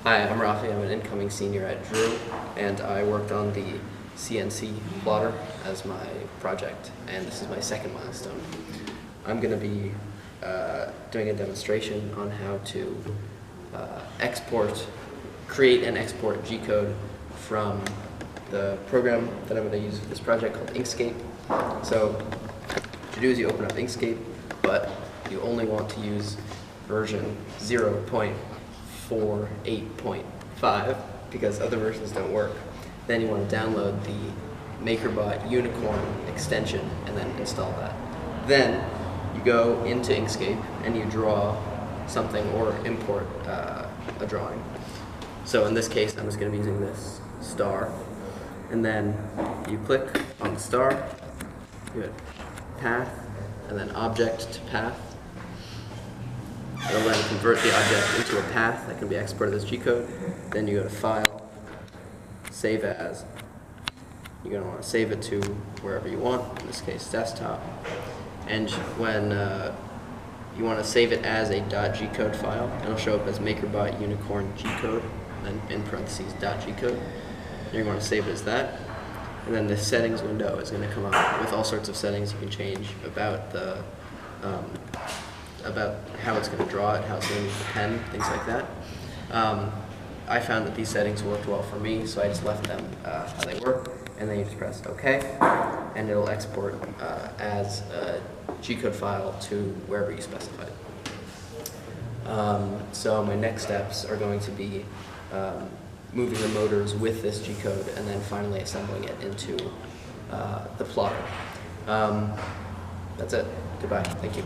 Hi, I'm Rafael. I'm an incoming senior at Drew, and I worked on the CNC plotter as my project, and this is my second milestone. I'm going to be doing a demonstration on how to create and export G-code from the program that I'm going to use for this project called Inkscape. So what you do is you open up Inkscape, but you only want to use version 0.48.5 because other versions don't work. Then you want to download the MakerBot Unicorn extension and then install that. Then you go into Inkscape and you draw something or import a drawing. So in this case, I'm just going to be using this star. And then you click on the star, you hit path, and then object to path. It'll then convert the object into a path that can be exported as G-code. Then you go to File, Save As. You're going to want to save it to wherever you want, in this case desktop. And when you want to save it as a .gcode file, it'll show up as MakerBot Unicorn G-code, then in parentheses .gcode. You're going to save it as that. And then the settings window is going to come up with all sorts of settings you can change about the about how it's going to draw it, how it's going to use the pen, things like that. I found that these settings worked well for me, so I just left them how they were, and then you just press OK, and it'll export as a G-code file to wherever you specified. So my next steps are going to be moving the motors with this G-code and then finally assembling it into the plotter. That's it. Goodbye. Thank you.